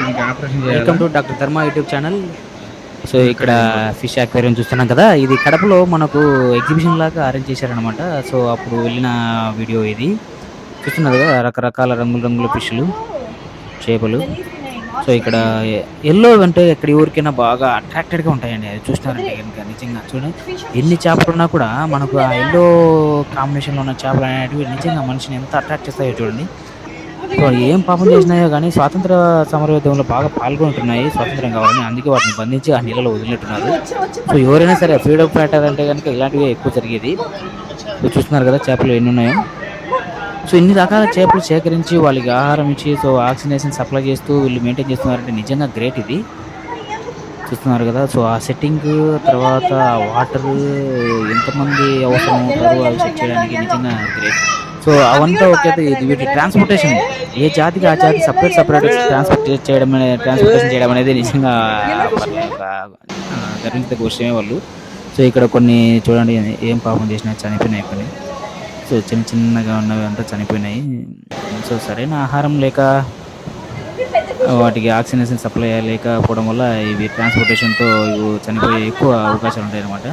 Welcome to doctor ధర్మ YouTube channel. So ఇక్కడ fish aquarium చూస్తున్నాం కదా, ఇది కడపలో మనకు ఎగ్జిబిషన్ లాగా అరేంజ్ చేశారనమాట. సో అప్పుడు వెళ్ళిన వీడియో ఇది. చూస్తున్నారు కదా, రకరకాల రంగుల రంగుల ఫిష్లు, చేపలు. సో ఇక్కడ ఎల్లో అంటే ఇక్కడ ఎవరికైనా బాగా అట్రాక్టెడ్గా ఉంటాయండి. అది చూస్తున్నారంటే కనుక నిజంగా చూడండి, ఎన్ని చేపలు ఉన్నా కూడా మనకు ఆ ఎల్లో కాంబినేషన్లో ఉన్న చేపలు అనేటివి నిజంగా మనిషిని ఎంత అట్రాక్ట్ చేస్తాయో చూడండి. సో ఏం పాపం చేసినాయో కానీ స్వాతంత్ర సమరయోధంలో బాగా పాల్గొంటున్నాయి, స్వాతంత్రం కావాలని. అందుకే వాటిని బంధించి ఆ నీళ్ళలో వదిలినట్టున్నారు. సో ఎవరైనా సరే ఫ్రీడమ్ ఫైటర్ అంటే కనుక ఇలాంటివి ఎక్కువ జరిగేది. సో చూస్తున్నారు కదా చేపలు ఎన్ని ఉన్నాయో. సో ఇన్ని రకాల చేపలు సేకరించి వాళ్ళకి ఆహారం ఇచ్చి, సో ఆక్సిజనేషన్ సప్లై చేస్తూ వీళ్ళు మెయింటైన్ చేస్తున్నారంటే నిజంగా గ్రేట్ ఇది. చూస్తున్నారు కదా, సో ఆ సెట్టింగ్ తర్వాత వాటర్ ఎంతమంది అవసరం అవుతారు అవి సెట్ చేయడానికి నిజంగా గ్రేట్. సో అవంతా ఓకే. ఇది వీటి ట్రాన్స్పోర్టేషన్ ఏ జాతికి ఆ జాతి సపరేట్ ట్రాన్స్పోర్టేషన్ చేయడం అనేది నిజంగా గర్వించదగ్గ విషయమే వాళ్ళు. సో ఇక్కడ కొన్ని చూడండి, ఏం పాపం చేసినా చనిపోయినాయి కొన్ని. సో చిన్న చిన్నగా ఉన్నవి అంతా చనిపోయినాయి. సో సరైన ఆహారం లేక, వాటికి ఆక్సిజనేషన్ సప్లై లేకపోవడం వల్ల ఇవి ట్రాన్స్పోర్టేషన్తో చనిపోయే ఎక్కువ అవకాశాలు ఉంటాయి అన్నమాట.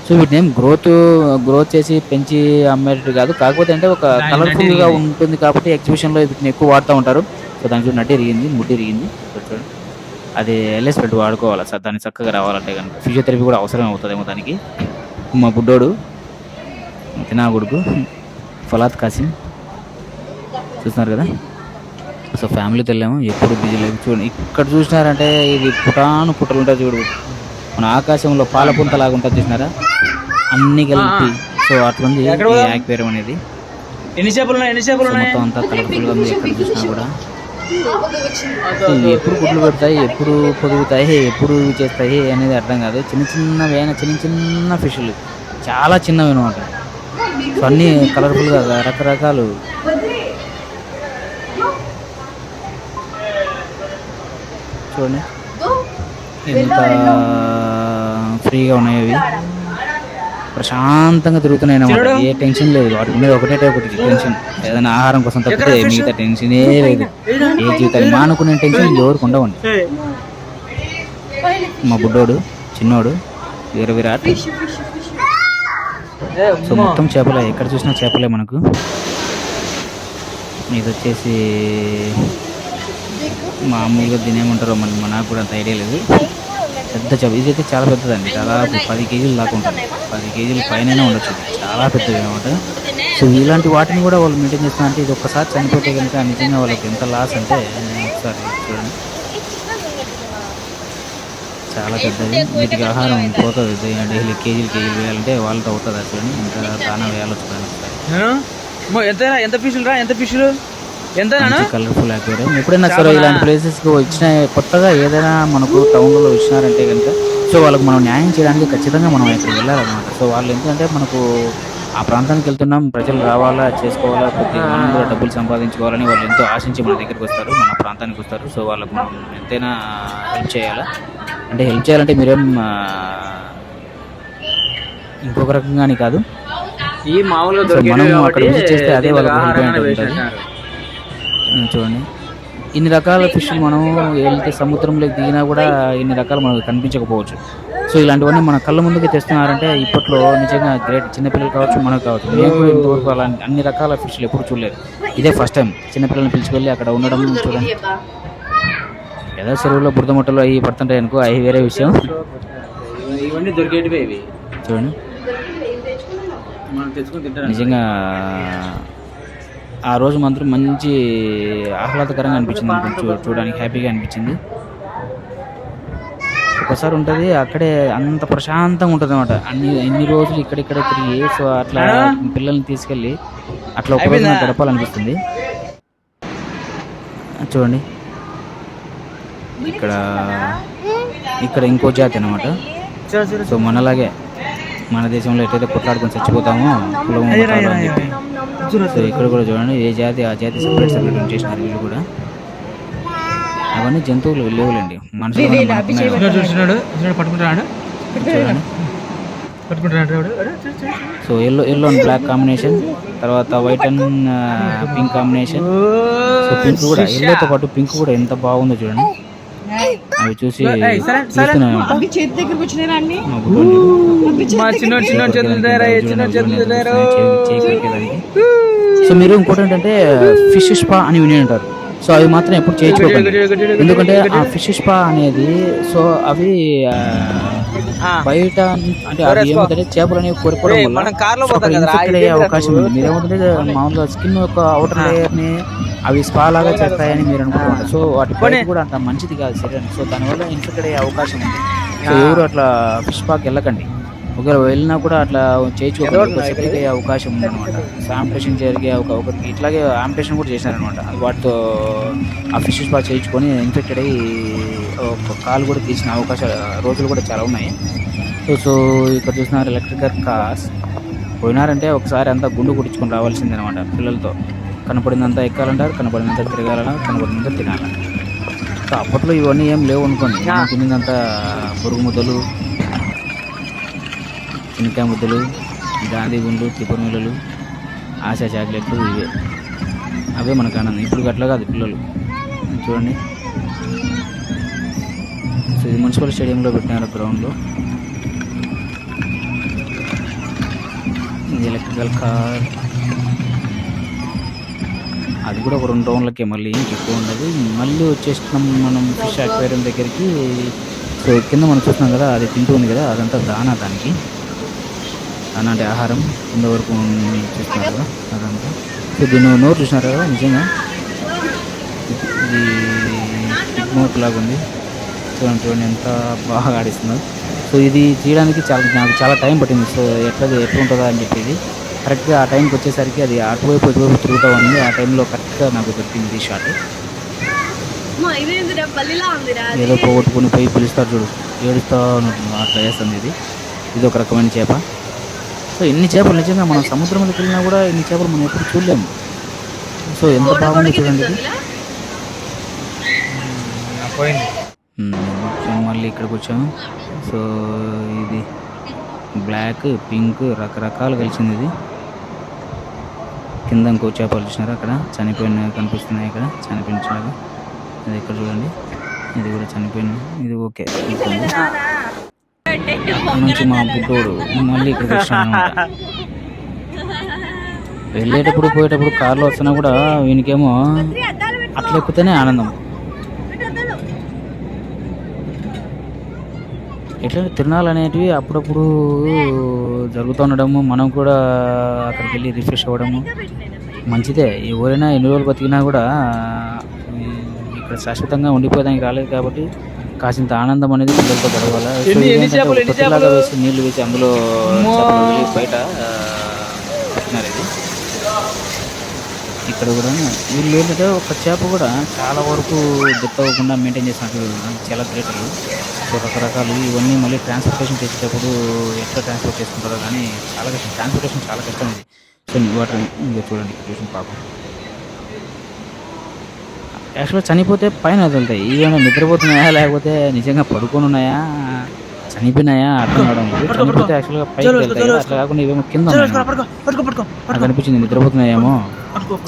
సో వీటిని ఏం గ్రోత్ చేసి పెంచి అమ్మేటట్టు కాదు, కాకపోతే అంటే ఒక కలర్ఫుల్గా ఉంటుంది కాబట్టి ఎగ్జిబిషన్లో వీటిని ఎక్కువ వాడుతూ ఉంటారు. సో దానికి నడ్డి ఇరిగింది, ముడ్డి ఇరిగింది. చూడండి, అది ఎల్ఎస్ పెట్టి వాడుకోవాలి సార్, దాన్ని చక్కగా రావాలంటే కనుక. ఫిజియోథెరపీ కూడా అవసరం అవుతుందేమో దానికి. మా బుడ్డోడు తినా కొడుకు ఫలాత్ కాసిం చూస్తున్నారు కదా. సో ఫ్యామిలీతో వెళ్ళాము, ఎప్పుడు బిజీ లేదు. చూడండి ఇక్కడ చూసినారంటే ఇది పుట్టలు ఉంటాయి చూడు, మన ఆకాశంలో పాలపుంత లాగా ఉంటుంది చూసినారా, అన్ని కలిపి. సో అట్లుంది యాక్వేరియం అనేది. మొత్తం అంతా కలర్ఫుల్గా ఉంది. ఎక్కడ చూసినా కూడా ఎప్పుడు గుడ్లు పెడతాయి, ఎప్పుడు పొదుగుతాయి, ఎప్పుడు చేస్తాయి అనేది అర్థం కాదు. చిన్న ఫిష్లు, చాలా చిన్నవి అనమాట. సో అన్నీ కలర్ఫుల్గా రకరకాలు. చూడండి ఎంత ఫ్రీగా ఉన్నాయి అవి, ప్రశాంతంగా తిరుగుతున్నాయి అన్నమాట. ఏ టెన్షన్ లేదు వాటి మీద. ఒకటి టెన్షన్, ఏదైనా ఆహారం కోసం తప్పితే మిగతా టెన్షనే లేదు. ఏ జీవితాన్ని మానుకునే టెన్షన్ ఎవరికి ఉండవండి. మా బుడ్డోడు చిన్నోడు విరాట్. సో మొత్తం చేపలే, ఎక్కడ చూసినా చేపలే మనకు. ఇది వచ్చేసి మామూలుగా దీని ఏమంటారో నాకు కూడా అంత ఐడియా లేదు. పెద్ద చేప ఇదైతే చాలా పెద్దదండి, దాదాపు 10 కేజీలు దాకా ఉంటుంది. 10 కేజీలు పైన ఉండొచ్చు, చాలా పెద్దది అనమాట. సో ఇలాంటి వాటిని కూడా వాళ్ళు మెయింటైన్ చేస్తున్నారంటే, ఇది ఒక్కసారి చనిపోతే కనుక నిజంగా వాళ్ళకి ఎంత లాస్ అంటే ఒకసారి చూడండి. చాలా పెద్దది, వీటికి ఆహారం పోతుంది డైలీ కేజీలు వేయాలంటే వాళ్ళతో అవుతుంది. చూడండి ఎంత దానా వేయాలో చూడండి. ఎంత ఫిష్లు కలర్ఫుల్ అక్వేరియం. ఎప్పుడైనా సరే ఇలాంటి ప్లేసెస్కి వచ్చిన కొత్తగా ఏదైనా మనకు టౌన్లో వచ్చినారంటే కనుక, సో వాళ్ళకి మనం న్యాయం చేయడానికి ఖచ్చితంగా మనం ఇక్కడ వెళ్ళాలన్నమాట. సో వాళ్ళు ఎందుకంటే మనకు ఆ ప్రాంతానికి వెళ్తున్నాం, ప్రజలు రావాలా, చేసుకోవాలా, మనం కూడా డబ్బులు సంపాదించుకోవాలని వాళ్ళు ఎంతో ఆశించి మన దగ్గరికి వస్తారు, మన ప్రాంతానికి వస్తారు. సో వాళ్ళకు మనం ఎంతైనా హెల్ప్ చేయాలా. అంటే హెల్ప్ చేయాలంటే మీరేం ఇంకొక రకంగాని కాదు, మనం అక్కడ విజిట్ చేస్తే అదే వాళ్ళకి హెల్ప్ అయినట్టు ఉంటుంది. చూడండి ఇన్ని రకాల ఫిష్లు మనం వెళ్తే సముద్రంలోకి దిగినా కూడా ఇన్ని రకాలు మనకు కనిపించకపోవచ్చు. సో ఇలాంటివన్నీ మన కళ్ళ ముందుకు తెస్తున్నారంటే ఇప్పట్లో నిజంగా గ్రేట్. చిన్నపిల్లలు కావచ్చు, మనకు కావచ్చు. మేము కూడా ఇంతవరకు అలాంటి అన్ని రకాల ఫిష్లు ఎప్పుడు చూడలేదు, ఇదే ఫస్ట్ టైం. చిన్నపిల్లల్ని పిలిచికెళ్ళి అక్కడ ఉండడం చూడండి. ఏదో చెరువులో బురద ముట్టలు అవి పడుతుంటాయి అనుకో, అవి వేరే విషయం. ఇవన్నీ దొరికేటివే ఇవి. చూడండి నిజంగా ఆ రోజు మాత్రం మంచి ఆహ్లాదకరంగా అనిపించింది, చూడడానికి హ్యాపీగా అనిపించింది. ఒకసారి ఉంటుంది అక్కడే అంత ప్రశాంతంగా ఉంటుంది అనమాట. ఎన్ని రోజులు ఇక్కడిక్కడ తిరిగి, సో అట్లా పిల్లల్ని తీసుకెళ్ళి అట్లా ఒక రోజు నాకు గడపాలనిపిస్తుంది. చూడండి ఇక్కడ ఇంకో జాతి అనమాట. సో మనలాగే మన దేశంలో ఎట్లయితే కొట్లాడుకొని చచ్చిపోతామో కులం మతాలు అని చెప్పి, సో ఇక్కడ కూడా చూడండి ఏ జాతి ఆ జాతి సపరేట్ చేసినారు వీళ్ళు కూడా. అవన్నీ జంతువులు లేవులేండి, మనుషులు. So yellow and black combination, తర్వాత white and pink combination. So pink కూడా, ఎల్లోతో పాటు పింక్ కూడా ఎంత బాగుందో చూడండి. అవి చూసి చూస్తున్నాయి అన్నమాట. అవి చేతి దగ్గరికి వచ్చినాయి అన్ని. మా బుడ్డోడు మా చిన్న చిన్న చేతులు సో మీరు ఇంకోటి ఏంటంటే ఫిష్ స్పా అని విని ఉంటారు. సో అవి మాత్రం ఎప్పుడు చేయించుకోకండి. ఎందుకంటే ఆ ఫిష్ స్పా అనేది సో అవి బయట అంటే అవి ఏమవుతుంటే చేపలు అనేవి కొరిపోవడం వల్ల ఇన్ఫెక్ట్ అయ్యే అవకాశం ఉంది. మీరు ఏమవుతుంటే మామూలుగా స్కిన్ యొక్క అవుటర్ లేయర్ ని అవి స్పా లాగా చేస్తాయని మీరు అనుకుంటున్నారు. సో వాటి బయట కూడా అంత మంచిది కాదు శరీరానికి. సో దానివల్ల ఇన్ఫెక్ట్ అయ్యే అవకాశం ఉంది. సో ఎవరు అట్లా ఫిష్ స్పాకి వెళ్ళకండి. ఒకవేళ వెళ్ళినా కూడా అట్లా చేయించుకోవడం సెప్టిక్ అయ్యే అవకాశం ఉందన్నమాట. సో ఆంపిటేషన్ జరిగే ఒకరికి ఇట్లాగే ఆంపిటేషన్ కూడా చేశారనమాట. వాటితో ఆ ఫిష్ స్పా చేయించుకొని ఇన్ఫెక్టెడ్ అయ్యి ఒక కాలు కూడా తీసిన అవకాశాలు రోజులు కూడా చాలా ఉన్నాయి. సో ఇక్కడ చూసినారు ఎలక్ట్రికల్ కార్స్ పోయినారంటే ఒకసారి అంతా గుండు కుట్టించుకొని రావాల్సిందే అనమాట. పిల్లలతో కనపడిందంతా ఎక్కాలంటారు, కనపడినంత తిరగాలన్నా, కనపడినంత తినాలన్నా. సో అప్పట్లో ఇవన్నీ ఏం లేవు అనుకోండి. తినేదంతా పురుగు ముద్దలు, చినకాయ ముద్దలు, గాంధీ గుండ్లు, తిప్పర్ మిల్లలు, ఆశా చాక్లెట్లు ఇవే. అవే మనకు ఆనందం. ఇప్పుడు అట్లా కాదు పిల్లలు. చూడండి. సో ఇది మున్సిపల్ స్టేడియంలో పెట్టినారు గ్రౌండ్లో. ఇది ఎలక్ట్రికల్ కార్. అది కూడా ఒక 2 రౌండ్లకే, మళ్ళీ ఎక్కువ ఉండదు. మళ్ళీ వచ్చేస్తున్నాం మనం ఫిష్ అక్వేరియం దగ్గరికి. సో కింద మనం చూస్తున్నాం కదా, అది తింటూ ఉంది కదా, అదంతా దానా. దానికి దానా అంటే ఆహారం. కింద వరకు చూస్తున్నారు కదా అదంతా. సో దీన్ని నోరు చూసినారు కదా, నిజంగా ఇది నోట్ లాగా ఉంది. చూడండి ఎంత బాగా ఆడిస్తుందో. సో ఇది తీయడానికి నాకు చాలా టైం పట్టింది. సో ఎట్లా ఉంటుందా అని చెప్పేది. కరెక్ట్గా ఆ టైంకి వచ్చేసరికి అది అటువైపు ఇటువైపు తిరుగుతూ ఉంది. ఆ టైంలో కరెక్ట్గా నాకు దొరికింది ఈ షాట్. ఏదో పోగొట్టుకుని పోయి పిలుస్తారు చూడు, ఏడుస్తూ ఉంటుంది, అట్లా చేస్తుంది. ఇది ఒక రకమైన చేప. సో ఎన్ని చేపలు నిజంగా మనం సముద్రంలోకి వెళ్ళినా కూడా ఇన్ని చేపలు మనం ఎప్పుడు చూడలేము. సో ఎంత బాగుంది చూడండి. మళ్ళీ ఇక్కడికి వచ్చాము. సో ఇది బ్లాక్, పింక్ రకరకాలు కలిసింది. ఇది కింద ఇంకో చేపలు చూసినారు, అక్కడ చనిపోయిన కనిపిస్తున్నాయి. ఇక్కడ చనిపోయినలాగా అది ఇక్కడ చూడండి. ఇది కూడా చనిపోయిన. ఇది ఓకే నుంచి మా బుడ్డోడు మళ్ళీ ఇక్కడికి వచ్చాను అనమాట. వెళ్ళేటప్పుడు పోయేటప్పుడు కార్లో వస్తున్నా కూడా వీనికేమో అట్లా ఎక్కితేనే ఆనందం. ఎట్లా తిరణాలు అనేటివి అప్పుడప్పుడు జరుగుతూ ఉండడము, మనం కూడా అక్కడికి వెళ్ళి రిఫ్రెష్ అవ్వడము మంచిదే. ఎవరైనా ఎన్ని రోజులు బతికినా కూడా ఇక్కడ శాశ్వతంగా ఉండిపోయేదానికి రాలేదు కాబట్టి కాసింత ఆనందం అనేది పిల్లలతో గడవాలి. కొత్తలాగా వేసి నీళ్లు వేసి అందులో బయట పెట్టినారు. ఇది ఇక్కడ కూడా వీళ్ళు ఏంటంటే ఒక చేప కూడా చాలా వరకు డెత్ అవ్వకుండా మెయింటైన్ చేసినట్టు చాలా గ్రేటర్లు. సో రకరకాలు ఇవన్నీ మళ్ళీ ట్రాన్స్పోర్టేషన్ చేసేటప్పుడు ఎట్లా ట్రాన్స్పోర్ట్ చేసుకుంటారో కానీ చాలా కష్టం. ట్రాన్స్పోర్టేషన్ చాలా కష్టం ఇది. సో వాటర్ ఇంకా చూడండి చూసిన పాపం యాక్చువల్గా చనిపోతే పైన వదులుతాయి. ఏమైనా నిద్రపోతున్నాయా లేకపోతే నిజంగా పడుకొని ఉన్నాయా చనిపోయినాయా అర్థం కావడం లేదు. చనిపోతే యాక్చువల్గా పైకి వెళ్తాయి. అట్లా కాకుండా ఇవేమో కింద నాకు అనిపించింది నిద్రపోతున్నాయేమో.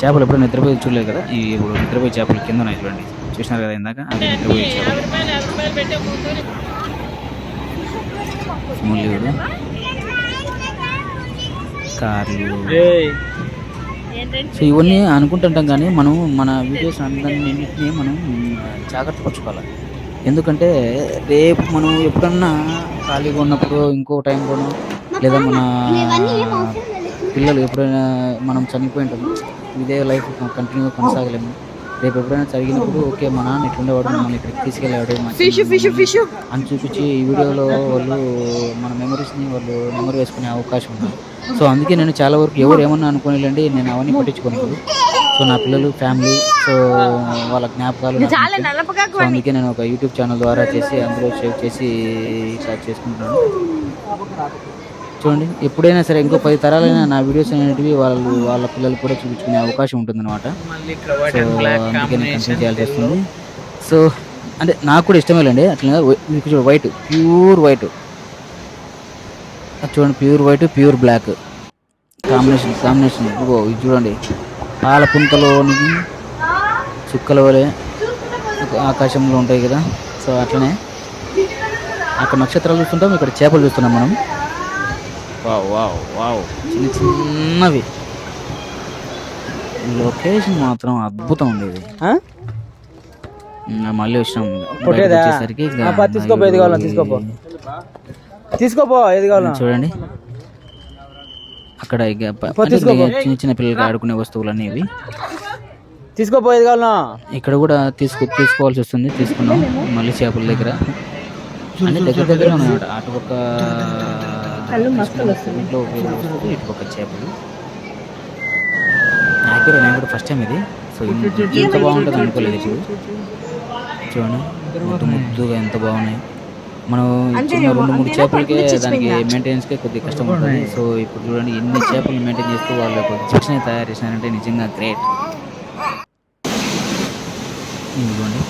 చేపలు ఎప్పుడైనా నిద్రపోయి చూడలేదు కదా, ఇప్పుడు నిద్రపోయే చేపలు కింద ఉన్నాయి చూడండి. చూసినారు కదా ఇందాక, అది నిద్రపోయే చేపలు. ముల్లిగుడు కార్లు. సో ఇవన్నీ అనుకుంటుంటాం కానీ మనం మన వీడియోస్ అన్నింటినీ మనం జాగ్రత్త పరచుకోవాలి. ఎందుకంటే రేపు మనం ఎప్పుడన్నా ఖాళీగా ఉన్నప్పుడు ఇంకో టైం కూడా లేదా మన పిల్లలు ఎప్పుడైనా మనం చనిపోయింటాము, ఇదే లైఫ్ కంటిన్యూగా కొనసాగలేము. రేపు ఎప్పుడైనా జరిగినప్పుడు ఓకే మా నాన్న ఇట్లుండేవాడు, మమ్మల్ని ఇక్కడికి తీసుకెళ్ళాడు అని చూపించి ఈ వీడియోలో వాళ్ళు మన మెమరీస్ని వాళ్ళు మెమరీ వేసుకునే అవకాశం ఉంది. సో అందుకే నేను చాలా వరకు ఎవరు ఏమన్నా అనుకోనిలేండి, నేను అవన్నీ పట్టించుకోలేదు. సో నా పిల్లలు ఫ్యామిలీ సో వాళ్ళ జ్ఞాపకాలు. సో అందుకే నేను ఒక యూట్యూబ్ ఛానల్ ద్వారా చేసి అందులో షేర్ చేసి ఇట్లా చేసుకుంటున్నాను. చూడండి ఎప్పుడైనా సరే ఇంకో 10 తరాలైనా నా వీడియోస్ అనేటివి వాళ్ళ పిల్లలు కూడా చూపించుకునే అవకాశం ఉంటుందన్నమాట. సో అందుకే నేను కంటిన్యూ చేయాల్సి వస్తుంది. సో అంటే నాకు కూడా ఇష్టమేలండి అట్లా. చూడండి వైట్, ప్యూర్ వైట్ చూడండి, pure white pure black combination. ఇదిగో ఇది చూడండి, పాల పుంతలోని చుక్కల వలె ఆకాశంలో ఉంటాయి కదా, సో అట్లనే అక్కడ నక్షత్రాలు చూస్తుంటాం, ఇక్కడ చేపలు చూస్తున్నాం మనం. వావ్ వావ్ వావ్, చిన్న చిన్నవి. లొకేషన్ మాత్రం అద్భుతం ఉండేది. మళ్ళీ వచ్చినాం వచ్చేసరికి తీసుకోపో ఏది కావాలా చూడండి. అక్కడ చిన్న చిన్న పిల్లలకి ఆడుకునే వస్తువులు అనేవి తీసుకోపోయేది కావాలా. ఇక్కడ కూడా తీసుకోవాల్సి వస్తుంది. తీసుకున్నాం. మళ్ళీ చేపల దగ్గర అన్ని దగ్గర దగ్గర ఉన్నాయన్నమాట. అటు ఒక ఇంట్లో ఇటు ఒక చేపలు. నేను కూడా ఫస్ట్ టైం ఇది. సో ఎంత బాగుంటుంది అనుకోలేదు. ఇప్పుడు చూడండి ముద్దుగా ఎంత బాగున్నాయి. మనం చిన్న 2-3 చేపలకే దానికి మెయింటెనెన్స్కే కొద్దిగా కష్టం ఉంటుంది. సో ఇప్పుడు చూడండి ఎన్ని చేపలు మెయింటైన్ చేస్తూ వాళ్ళు ఒక ఎగ్జిబిషన్ తయారు చేసినారంటే నిజంగా గ్రేట్. ఇదిగోండి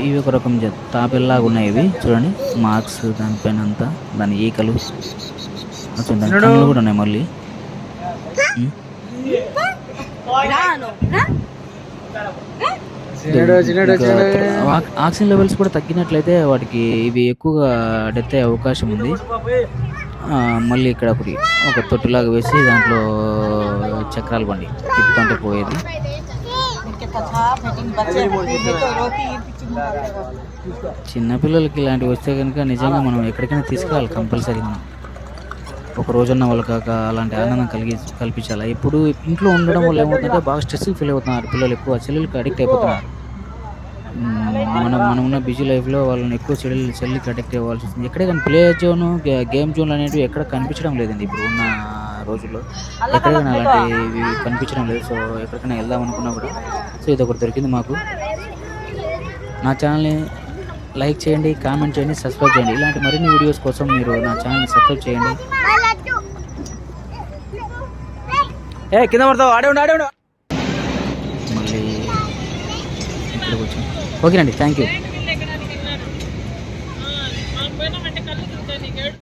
ఇవి ఒక రకం తాపెల్లాగా ఉన్నాయి. ఇవి చూడండి మార్క్స్ దానిపైన అంతా, దాని ఈకలు దాని కళ్ళు కూడా ఉన్నాయి. మళ్ళీ ఆక్సిజన్ లెవెల్స్ కూడా తగ్గినట్లయితే వాటికి ఇవి ఎక్కువగా డెత్ అయ్యే అవకాశం ఉంది. మళ్ళీ ఇక్కడ ఒక తొట్టులాగా వేసి దాంట్లో చక్రాలు బండి తిప్పుకుంటే పోయేది. చిన్నపిల్లలకి ఇలాంటివి వస్తే కనుక నిజంగా మనం ఎక్కడికైనా తీసుకెళ్ళాలి కంపల్సరీ. మనం ఒక రోజున్న వాళ్ళకి అలాంటి ఆనందం కల్పించాలి. ఇప్పుడు ఇంట్లో ఉండడం వల్ల ఏమవుతుందంటే బాగా స్ట్రెస్ ఫీల్ అవుతున్నారు పిల్లలు. ఎక్కువ సెల్లులకి అడిక్ట్ అయిపోతున్నారు. మనం ఉన్న బిజీ లైఫ్లో వాళ్ళని ఎక్కువ సెల్లుకి అడిక్ట్ అవ్వాల్సి వస్తుంది. ఎక్కడే కానీ ప్లే జోన్, గేమ్ జోన్లు అనేవి ఎక్కడ కనిపించడం లేదండి ఇప్పుడు ఉన్న రోజుల్లో. ఎక్కడికైనా అలాంటివి కనిపించడం లేదు. సో ఎక్కడికైనా వెళ్దాం అనుకున్నా కూడా సో ఇది ఒకటి దొరికింది మాకు. నా ఛానల్ని లైక్ చేయండి, కామెంట్ చేయండి, సబ్స్క్రైబ్ చేయండి. ఇలాంటి మరిన్ని వీడియోస్ కోసం మీరు నా ఛానల్ని సబ్స్క్రైబ్ చేయండి. కింద పడతావు, ఆడే మళ్ళీ ఇక్కడికి వచ్చాం. ఓకేనండి, థ్యాంక్ యూ.